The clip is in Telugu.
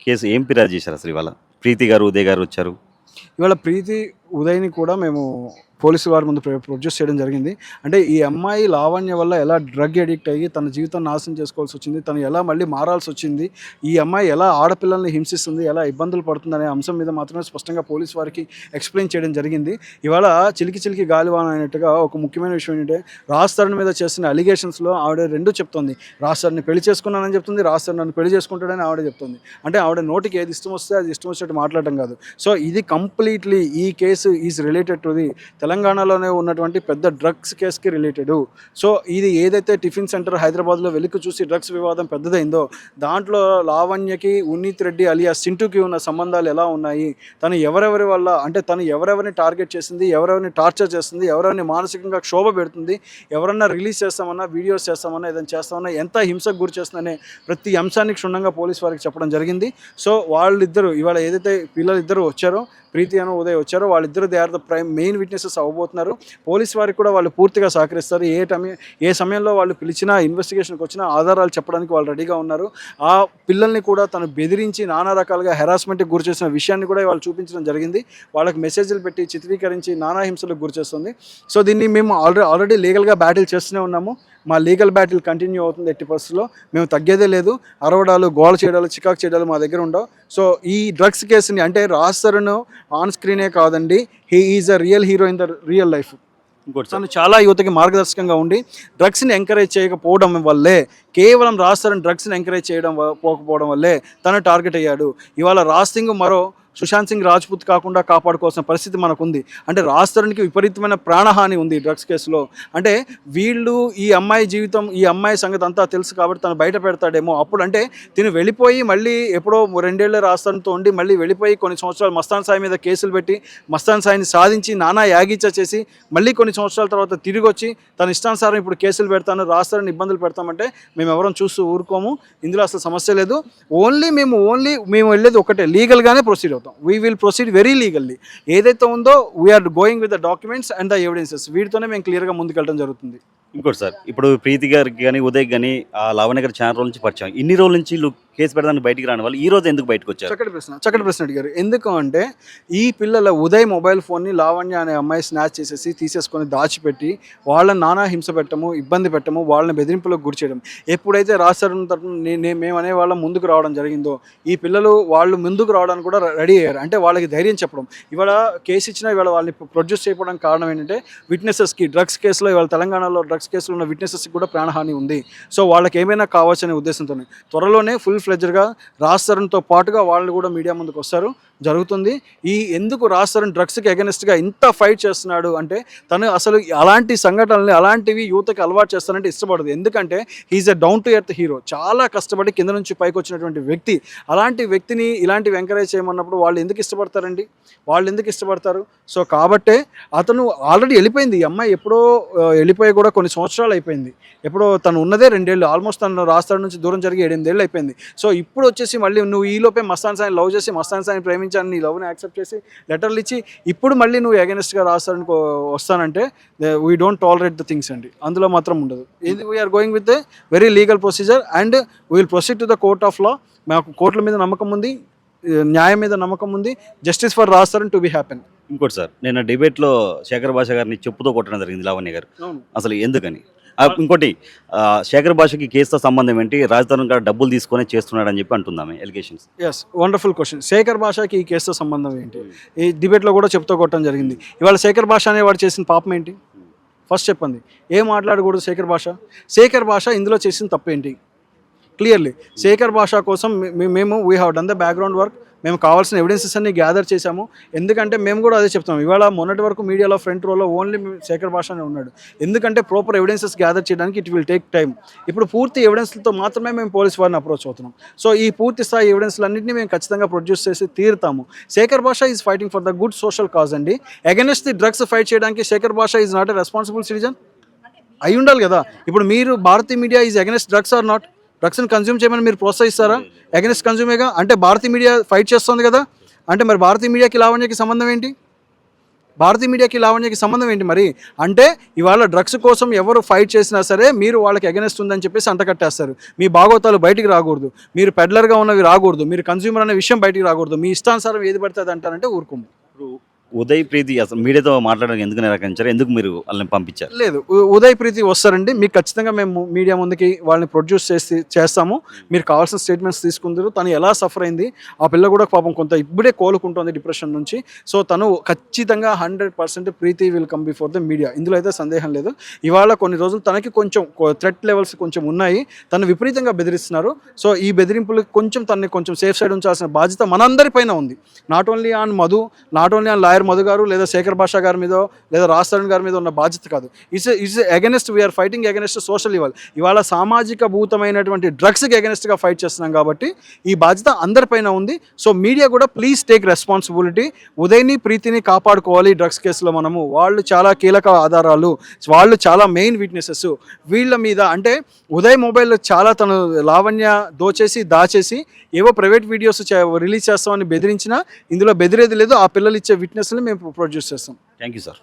కేసు ఏం ఫిర్యాదు చేశారు అసలు ఇవాళ? ప్రీతి గారు, ఉదయ్ గారు వచ్చారు. ఇవాళ ప్రీతి ఉదయ్‌ని కూడా మేము పోలీసు వారి ముందు ప్రొడ్యూస్ చేయడం జరిగింది. అంటే ఈ అమ్మాయి లావణ్య వల్ల ఎలా డ్రగ్ అడిక్ట్ అయ్యి తన జీవితాన్ని నాశనం చేసుకోవాల్సొచ్చింది. తను ఎలా మళ్ళీ మారాల్సొచ్చింది. ఈ అమ్మాయి ఎలా ఆడపిల్లల్ని హింసిస్తుంది, ఎలా ఇబ్బందులు పడుతుందనే అంశం మీద మాత్రమే స్పష్టంగా పోలీసు వారికి ఎక్స్‌ప్లెయిన్ చేయడం జరిగింది. ఇవాళ చిలికి చిలికి గాలివాన అయినట్టుగా ఒక ముఖ్యమైన విషయం ఏంటంటే రాజ్ తరుణ్ మీద చేస్తున్న అలిగేషన్స్‌లో ఆవిడ 2 చెప్తోంది. రాజ్ తరుణ్‌ని పెళ్లి చేసుకున్నానని చెప్తుంది. రాజ్ తరుణ్ నన్ను పెళ్లి చేసుకుంటాడని ఆవిడ చెప్తుంది. అంటే ఆవిడ నోటికి ఏది ఇష్టం వస్తే అది ఇష్టం వచ్చినట్టు మాట్లాడడం కాదు. సో ఇది కంప్లీట్లీ ఈ case is related to the తెలంగాణలోనే ఉన్నటువంటి పెద్ద డ్రగ్స్ కేసుకి రిలేటెడ్. సో ఇది ఏదైతే టిఫిన్ సెంటర్ హైదరాబాద్లో వెలికి చూసి డ్రగ్స్ వివాదం పెద్దదైందో దాంట్లో లావణ్యకి ఉన్నీత్ రెడ్డి అలియా సింటుకి ఉన్న సంబంధాలు ఎలా ఉన్నాయి, తను ఎవరెవరి వల్ల అంటే తను ఎవరెవరిని టార్గెట్ చేసింది, ఎవరెవరిని టార్చర్ చేస్తుంది, ఎవరెవరిని మానసికంగా క్షోభ పెడుతుంది, ఎవరన్నా రిలీజ్ చేస్తామన్నా వీడియోస్ చేస్తామన్నా ఏదైనా చేస్తామన్నా ఎంత హింసకు గురి చేస్తుందనే ప్రతి అంశాన్ని క్షుణ్ణంగా పోలీస్ వారికి చెప్పడం జరిగింది. సో వాళ్ళిద్దరూ ఇవాళ ఏదైతే పిల్లలిద్దరూ వచ్చారో ప్రీతి అని ఉదయ్ వచ్చారో వాళ్ళిద్దరూ they are the main witnesses అవ్వబోతున్నారు. పోలీస్ వారికి కూడా వాళ్ళు పూర్తిగా సహకరిస్తారు. ఏ సమయంలో వాళ్ళు పిలిచినా ఇన్వెస్టిగేషన్కి వచ్చినా ఆధారాలు చెప్పడానికి వాళ్ళు రెడీగా ఉన్నారు. ఆ పిల్లల్ని కూడా తను బెదిరించి నానా రకాలుగా హెరాస్మెంట్కి గురి చేసిన విషయాన్ని కూడా వాళ్ళు చూపించడం జరిగింది. వాళ్ళకి మెసేజ్లు పెట్టి చిత్రీకరించి నానా హింసలకు గురి చేస్తుంది. సో దీన్ని మేము ఆల్రెడీ లీగల్గా బ్యాటిల్ చేస్తూనే ఉన్నాము. మా లీగల్ బ్యాటిల్ కంటిన్యూ అవుతుంది. ఎట్టి పరిస్థితుల్లో మేము తగ్గేదే లేదు. అరవడాలు, గోల చేయడాలు, చికాకు చేయడాలు మా దగ్గర ఉండవు. సో ఈ డ్రగ్స్ కేసుని అంటే రాజ్ తరుణ్ ఆన్ స్క్రీనే కాదండి, he is a real hero in the real life. ఇంకోటి తను చాలా యువతకి మార్గదర్శకంగా ఉండి డ్రగ్స్ని ఎంకరేజ్ చేయకపోవడం వల్లే, కేవలం రాజ్ తరుణ్ డ్రగ్స్ని ఎంకరేజ్ పోకపోవడం వల్లే తను టార్గెట్ అయ్యాడు. ఇవాళ రాజ్ సింగ్ మరో సుశాంత్ సింగ్ రాజ్పూత్ కాకుండా కాపాడుకోవాల్సిన పరిస్థితి మనకుంది. అంటే రాజ్ తరుణ్కి విపరీతమైన ప్రాణహాని ఉంది డ్రగ్స్ కేసులో. అంటే వీళ్ళు ఈ అమ్మాయి జీవితం, ఈ అమ్మాయి సంగతి అంతా తెలుసు కాబట్టి తను బయట పెడతాడేమో. అప్పుడు అంటే తిను వెళ్ళిపోయి మళ్ళీ ఎప్పుడో 2 ఏళ్ళే రాజ్ తరుణ్తో ఉండి మళ్ళీ వెళ్ళిపోయి కొన్ని సంవత్సరాలు మస్తాన్ సాయి మీద కేసులు పెట్టి మస్తాన్ సాయిని సాధించి నానా యాగీచ చేసి మళ్ళీ కొన్ని సంవత్సరాల తర్వాత తిరిగి వచ్చి తన ఇష్టానుసారం ఇప్పుడు కేసులు పెడతాను, రాజ్ తరుణ్ ఇబ్బందులు పెడతామంటే మేము ఎవరం చూస్తూ ఊరుకోము. ఇందులో అసలు సమస్య లేదు. మేము వెళ్ళేది ఒకటే, లీగల్గానే ప్రొసీడ్ అవుతాం. We will proceed very legally. ఏదైతే ఉందో we are going with the documents and the evidences. వీటితోనే మేము క్లియర్గా ముందుకెళ్ళడం జరుగుతుంది. ఇంకోటి సార్, ఇప్పుడు ప్రీతి గారికి కానీ ఉదయ్ కానీ ఆ లావణ్య గారు చాలా రోజుల నుంచి పరిచయం. ఇన్ని రోజుల నుంచి కేసు పెడదానికి బయటికి రాని వాళ్ళు ఈ రోజు ఎందుకు బయటకు వచ్చారు? చక్కటి ప్రశ్న అడిగారు. ఎందుకు అంటే ఈ పిల్లల ఉదయ్ మొబైల్ ఫోన్ని లావణ్య అనే అమ్మాయి స్నాచ్ చేసేసి తీసేసుకొని దాచిపెట్టి వాళ్ళని నానా హింస పెట్టము, ఇబ్బంది పెట్టము, వాళ్ళని బెదిరింపులకు గురి చేయడం. ఎప్పుడైతే రాశారు మేము అనే వాళ్ళం ముందుకు రావడం జరిగిందో ఈ పిల్లలు వాళ్ళు ముందుకు రావడానికి కూడా రెడీ అయ్యారు. అంటే వాళ్ళకి ధైర్యం చెప్పడం. ఇవాళ కేసు ఇచ్చినా ఇవాళ వాళ్ళని ప్రొడ్యూస్ చేయడానికి కారణం ఏంటంటే విట్నెసెస్కి, డ్రగ్స్ కేసులో ఇవాళ తెలంగాణలో డ్రగ్స్ కేసులో ఉన్న విట్నెసెస్కి కూడా ప్రాణహాని ఉంది. సో వాళ్ళకి ఏమైనా కావచ్చనే ఉద్దేశంతోనే త్వరలోనే ఫుల్ ఫ్లెడ్జ్డ్గా రాజ్ తరుణ్తో పాటుగా వాళ్ళు కూడా మీడియా ముందుకు వస్తారు జరుగుతుంది. ఎందుకు రాజ్ తరుణ్ డ్రగ్స్కి అగెనిస్ట్గా ఇంత ఫైట్ చేస్తున్నాడు అంటే తను అసలు అలాంటి సంఘటనల్ని అలాంటివి యువతకి అలవాటు చేస్తానంటే ఇష్టపడదు. ఎందుకంటే he is a down to earth hero. చాలా కష్టపడి కింద నుంచి పైకి వచ్చినటువంటి వ్యక్తి. అలాంటి వ్యక్తిని ఇలాంటివి ఎంకరేజ్ చేయమన్నప్పుడు వాళ్ళు ఎందుకు ఇష్టపడతారండి? వాళ్ళు ఎందుకు ఇష్టపడతారు? సో కాబట్టే అతను ఆల్రెడీ వెళ్ళిపోయింది. ఈ అమ్మాయి ఎప్పుడో వెళ్ళిపోయి కూడా కొన్ని సంవత్సరాలు అయిపోయింది. ఎప్పుడో తను ఉన్నదే 2 ఏళ్ళు, ఆల్మోస్ట్ తను రాజ్ తరుణ్ నుంచి దూరం జరిగి 8 ఏళ్ళు అయిపోయింది. సో ఇప్పుడు వచ్చేసి మళ్ళీ నువ్వు ఈలోపే మస్తాన్ సాయిని లవ్ చేసి మస్తాన్ సాయిని ప్రేమించాను, నీ లవ్ని యాక్సెప్ట్ చేసి లెటర్లు ఇచ్చి ఇప్పుడు మళ్ళీ నువ్వు అగెనిస్ట్గా రాజ్ తరుణ్ వస్తానంటే we don't tolerate the things అండి. అందులో మాత్రం ఉండదు. ఇది we are going with a very legal procedure and we will proceed to the court of law. మాకు కోర్టుల మీద నమ్మకం ఉంది, న్యాయం మీద నమ్మకం ఉంది. Justice for Raj Tarun to be happen. ఇంకోటి సార్, నేను డిబేట్లో శేఖర్ భాష గారిని చెప్పుతో కొట్టడం జరిగింది లావణ్య గారు. అసలు ఎందుకని? ఇంకోటి శేఖర్ భాషకి కేసుతో సంబంధం ఏంటి? రాజ్ తరుణ్ గారు డబ్బులు తీసుకొని చేస్తున్నాడని చెప్పి అంటుందామే allegations. Yes, wonderful question. Shekhar భాషకి ఈ కేసుతో సంబంధం ఏంటి? ఈ డిబేట్లో కూడా చెప్తూ కొట్టడం జరిగింది. ఇవాళ శేఖర్ భాష అనేవాడు చేసిన పాపం ఏంటి? ఫస్ట్ చెప్పండి. ఏం మాట్లాడకూడదు శేఖర్ భాష? శేఖర్ భాష ఇందులో చేసిన తప్పేంటి? క్లియర్లీ శేఖర్ భాష కోసం మేము we have done the background work. మేము కావాల్సిన ఎవిడెన్సెస్ అన్ని గ్యాదర్ చేశాము. ఎందుకంటే మేము కూడా అదే చెప్తాం. ఇవాళ మొన్నటి వరకు మీడియాలో ఫ్రంట్ రోలో ఓన్లీ శేఖర్ భాషనే ఉన్నాడు. ఎందుకంటే ప్రాపర్ ఎవిడెన్సెస్ గ్యాదర్ చేయడానికి ఇట్ విల్ టేక్ టైం. ఇప్పుడు పూర్తి ఎవిడెన్స్లతో మాత్రమే మేము పోలీస్ వారిని అప్రోచ్ అవుతున్నాం. సో ఈ పూర్తి స్థాయి ఎవిడెన్స్లన్నింటినీ మేము ఖచ్చితంగా ప్రొడ్యూస్ చేసి తీరుతాము. Shekhar Basha is fighting for the good social cause అండి. అగెన్స్ట్ ది డ్రగ్స్ ఫైట్ చేయడానికి Shekhar Basha is not a responsible citizen అయి ఉండాలి కదా. ఇప్పుడు మీరు భారతీయ media is against drugs or not? డ్రగ్స్ని కన్జ్యూమ్ చేయమని మీరు ప్రోత్సహిస్తారా? అగెన్స్ట్ కన్జ్యూమేగా. అంటే భారతీయ మీడియా ఫైట్ చేస్తుంది కదా. అంటే మరి భారతీయ మీడియాకి లావణ్యకి సంబంధం ఏంటి? భారతీయ మీడియాకి లావణ్యకి సంబంధం ఏంటి మరి? అంటే ఇవాళ డ్రగ్స్ కోసం ఎవరు ఫైట్ చేసినా సరే మీరు వాళ్ళకి అగెనెస్ట్ ఉందని చెప్పేసి అంటకట్టేస్తారు. మీ భాగవతాలు బయటికి రాకూడదు, మీరు పెడ్లర్గా ఉన్నవి రాకూడదు, మీరు కన్స్యూమర్ అనే విషయం బయటికి రాకూడదు, మీ ఇష్టానుసారం ఏది పడితే అది అంటారంటే ఊరుకోము. ఇప్పుడు ఉదయ్ ప్రీతి అసలు మీడియాతో మాట్లాడడానికి ఎందుకు నిరాకరించారు, ఎందుకు మీరు వాళ్ళని పంపించారు? లేదు, ఉదయ్ ప్రీతి వస్తారండి, మీకు ఖచ్చితంగా మేము మీడియా ముందుకి వాళ్ళని ప్రొడ్యూస్ చేస్తాము. మీరు కావాల్సిన స్టేట్మెంట్స్ తీసుకుందరు. తను ఎలా సఫర్ అయింది, ఆ పిల్ల కూడా పాపం కొంత ఇప్పుడే కోలుకుంటుంది డిప్రెషన్ నుంచి. సో తను ఖచ్చితంగా 100% Preethi will come before the media, ఇందులో అయితే సందేహం లేదు. ఇవాళ కొన్ని రోజులు తనకి కొంచెం థ్రెట్ లెవెల్స్ కొంచెం ఉన్నాయి, తను విపరీతంగా బెదిరిస్తున్నారు. సో ఈ బెదిరింపులకు కొంచెం తనని కొంచెం సేఫ్ సైడ్ ఉంచాల్సిన బాధ్యత మనందరిపైన ఉంది. Not only on Madhu, not only on lawyer Madhu గారు, లేదా శేఖర్ భాషా గారి మీద, లేదా రాజ్ తరుణ్ గారి మీద ఉన్న బాధ్యత కాదు. It's against, we are fighting against social evil. ఇవాళ సామాజిక భూతమైనటువంటి డ్రగ్స్కి అగెనెస్ట్గా ఫైట్ చేస్తున్నాం కాబట్టి ఈ బాధ్యత అందరిపైన ఉంది. సో మీడియా కూడా ప్లీజ్ టేక్ రెస్పాన్సిబిలిటీ. ఉదయ్ని ప్రీతిని కాపాడుకోవాలి డ్రగ్స్ కేసులో మనము. వాళ్ళు చాలా కీలక ఆధారాలు, వాళ్ళు చాలా మెయిన్ విట్నెసెస్. వీళ్ళ మీద అంటే ఉదయ్ మొబైల్లో చాలా తను లావణ్య దాచేసి ఏవో ప్రైవేట్ వీడియోస్ రిలీజ్ చేస్తామని బెదిరించినా ఇందులో బెదిరేది లేదు. ఆ పిల్లలు ఇచ్చే విట్నెస్ని మేము ప్రొడ్యూస్ చేస్తాం. Thank you sir.